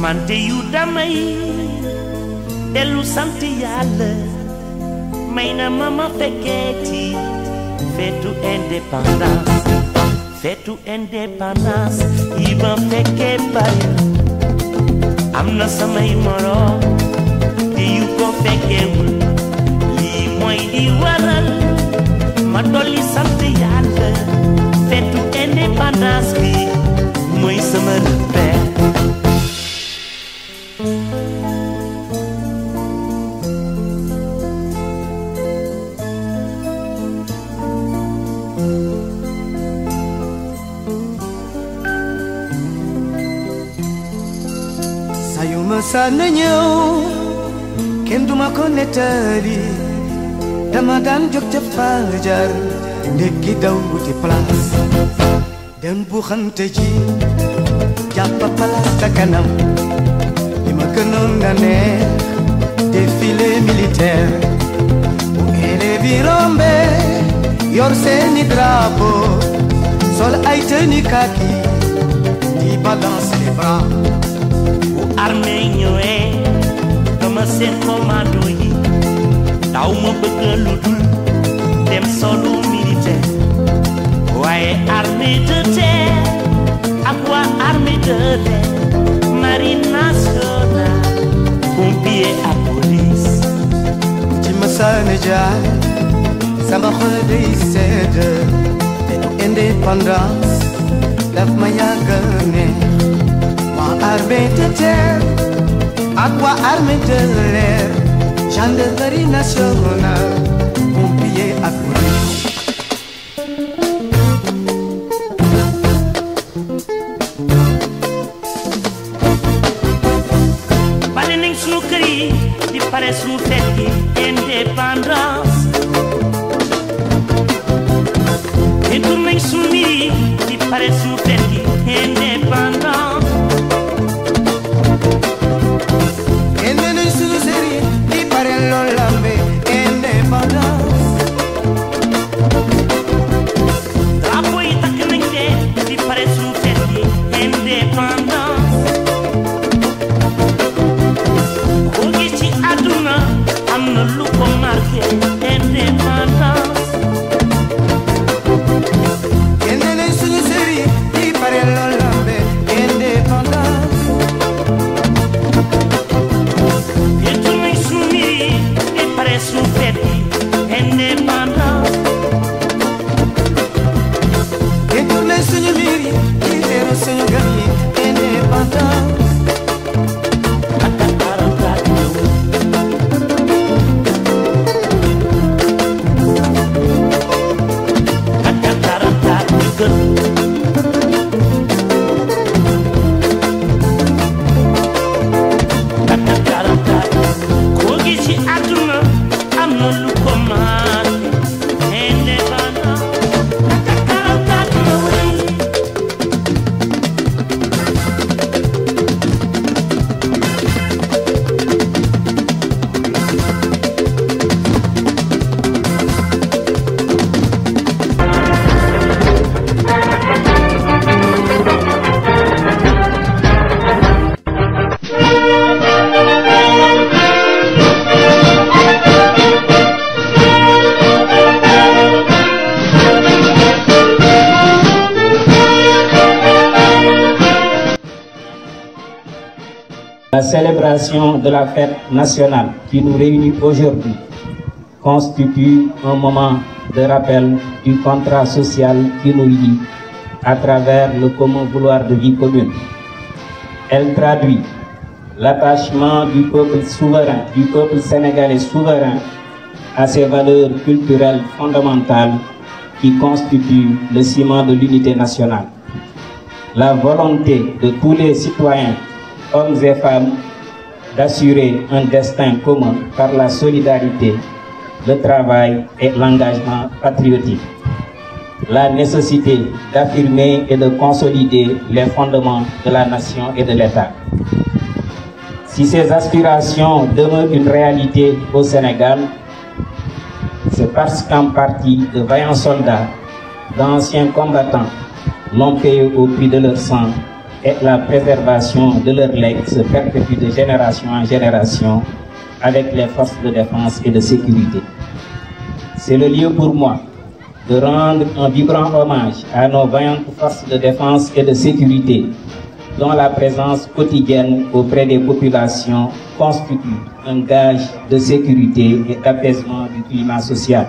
mante yu damay dellu sant Yàlla may na ma fekkeeti feetu indépendance yi ma fekkee bari am na samay moroom te yu ko fekkeewul lii mooy di waral ma dolli sant Yàlla feetu indépendance bi mooy sama repère. Sana ñëw kenn duma ko nettali dama daan jóg ca fajar ndekki daw wuti place dem bu xante ji jàpp place ca kanam li ma gënoon na neex défilé militaire bu élèves yi rombe yor seeni drapeau sol ay tenue kaki di balance les bras armée ñëwee dama seen commando yi taw ma bëgg lu dul dem solu militaire waaye armée de terre ak waa armée de l'air marine nationale pompier ak police ci Massaane Jaay sama xol day sedd te indépendance daf ma yàgg neex waa armée de terre ak waa armée de l'air gendarmerie nationale pompier ak police bale nañ sunu kër yi di pare sunu fête gi indépendance itu nañ sunu mbir yi di pare sunu fête gi indépendance drapeau yi takk nañ de di pare sunu fête gi indépendance boo gis ci àdduna am na lu ko marqué indépendance génne nañ suñu série di pare lool lambe indépendance yëtu nañ sunu mbir yi di pare sunu fête gi indépendance détourné suñu mbir yi di teeru suñu gan yi indépendance koo gis ci àdduna am na lu ko marqué indépendance La célébration de la fête nationale qui nous réunit aujourd'hui constitue un moment de rappel du contrat social qui nous lie à travers le commun vouloir de vie commune. Elle traduit l'attachement du peuple souverain, du peuple sénégalais souverain à ses valeurs culturelles fondamentales qui constituent le ciment de l'unité nationale. La volonté de tous les citoyens, hommes et femmes, d'assurer un destin commun par la solidarité, le travail et l'engagement patriotique. La nécessité d'affirmer et de consolider les fondements de la nation et de l'État. Si ces aspirations demeurent une réalité au Sénégal, c'est parce qu'en partie de vaillants soldats, d'anciens combattants, l'ont payé au prix de leur sang et la préservation de leurs legs se perpétue de génération en génération avec les forces de défense et de sécurité. C'est le lieu pour moi de rendre un vibrant hommage à nos vaillantes forces de défense et de sécurité, dont la présence quotidienne auprès des populations constitue un gage de sécurité et d'apaisement du climat social.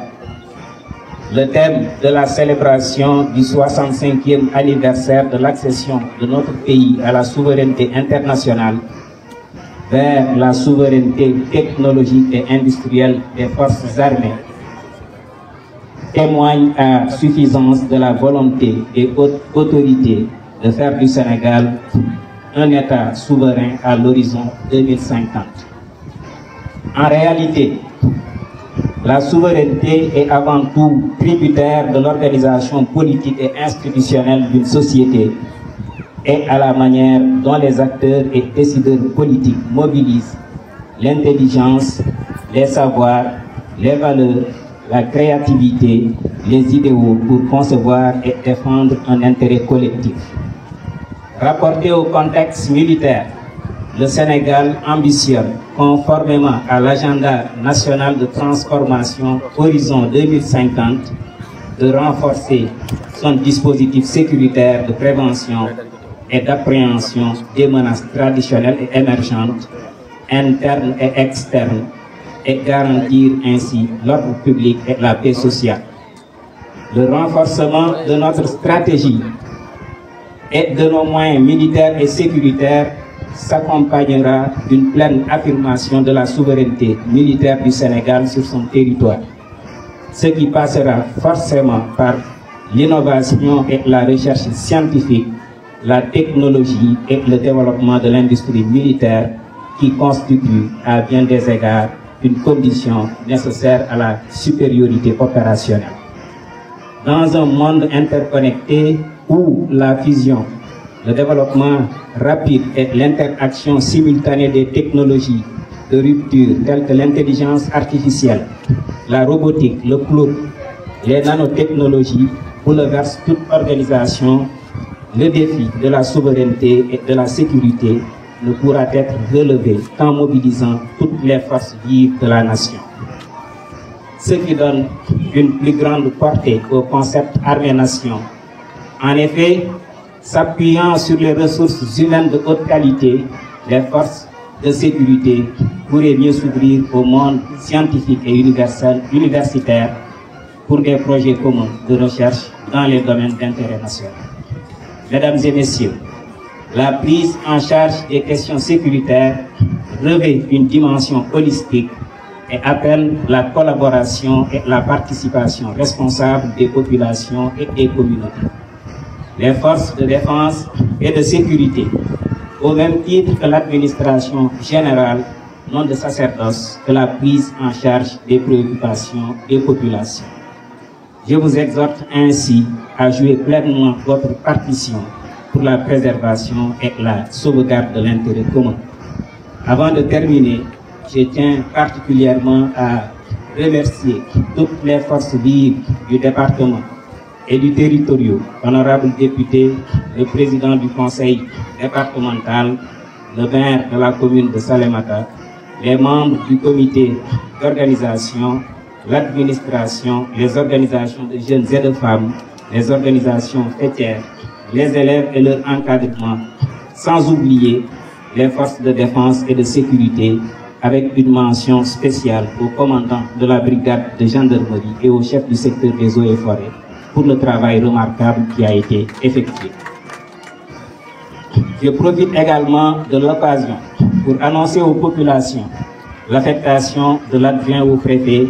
Le thème de la célébration du 65e anniversaire de l'accession de notre pays à la souveraineté internationale vers la souveraineté technologique et industrielle des forces armées témoigne à suffisance de la volonté des autorités de faire du Sénégal un État souverain à l'horizon 2050. En réalité, la souveraineté est avant tout tributaire de l'organisation politique et institutionnelle d'une société et à la manière dont les acteurs et décideurs politiques mobilisent l'intelligence, les savoirs, les valeurs, la créativité, les idéaux pour concevoir et défendre un intérêt collectif. Rapporté au contexte militaire, le Sénégal ambitionne, conformément à l'agenda national de transformation Horizon 2050, de renforcer son dispositif sécuritaire de prévention et d'appréhension des menaces traditionnelles et émergentes, internes et externes, et garantir ainsi l'ordre public et la paix sociale. Le renforcement de notre stratégie et de nos moyens militaires et sécuritaires s'accompagnera d'une pleine affirmation de la souveraineté militaire du Sénégal sur son territoire, ce qui passera forcément par l'innovation et la recherche scientifique, la technologie et le développement de l'industrie militaire qui constitue à bien des égards une condition nécessaire à la supériorité opérationnelle. Dans un monde interconnecté où la fusion, le développement rapide et l'interaction simultanée des technologies de rupture telles que l'intelligence artificielle, la robotique, le cloud, les nanotechnologies bouleversent toute organisation, le défi de la souveraineté et de la sécurité ne pourra être relevé qu'en mobilisant toutes les forces vives de la nation. Ce qui donne une plus grande portée au concept armée-nation. En effet, s'appuyant sur les ressources humaines de haute qualité, les forces de sécurité pourraient mieux s'ouvrir au monde scientifique et universitaire pour des projets communs de recherche dans les domaines d'intérêt national. Mesdames et messieurs, la prise en charge des questions sécuritaires revêt une dimension holistique et appelle la collaboration et la participation responsable des populations et des communautés. Les forces de défense et de sécurité, au même titre que l'administration générale, n'ont de sacerdoce que la prise en charge des préoccupations des populations. Je vous exhorte ainsi à jouer pleinement votre partition pour la préservation et la sauvegarde de l'intérêt commun. Avant de terminer, je tiens particulièrement à remercier toutes les forces vives du département et du territorial, honorables députés, le président du conseil départemental, le maire de la commune de Salémata, les membres du comité d'organisation, l'administration, les organisations de jeunes et de femmes, les organisations fêtières, les élèves et leur encadrement, sans oublier les forces de défense et de sécurité, avec une mention spéciale au commandant de la brigade de gendarmerie et au chef du secteur des eaux et forêts pour le travail remarquable qui a été effectué. Je profite également de l'occasion pour annoncer aux populations l'affectation de l'adjoint au préfet,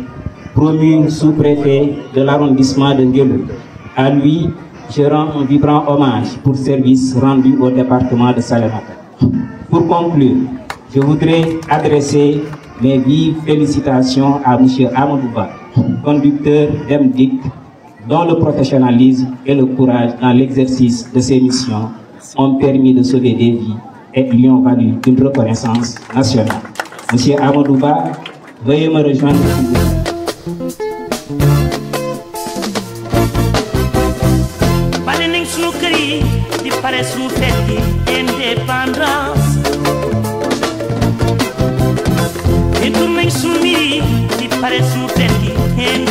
promu sous-préfet de l'arrondissement de Nguelou. À lui, je rends un vibrant hommage pour service rendu au département de Salémata. Pour conclure, je voudrais adresser mes vives félicitations à M. Amadouba, conducteur d'EMDIC, dont le professionnalisme et le courage dans l'exercice de ses missions ont permis de sauver des vies et lui ont valu une reconnaissance nationale. M. Amadouba, veuillez me rejoindre. Bale nañ sunu kër yi di pare suñu fête indépendance di tourné suñu di pare suñu fête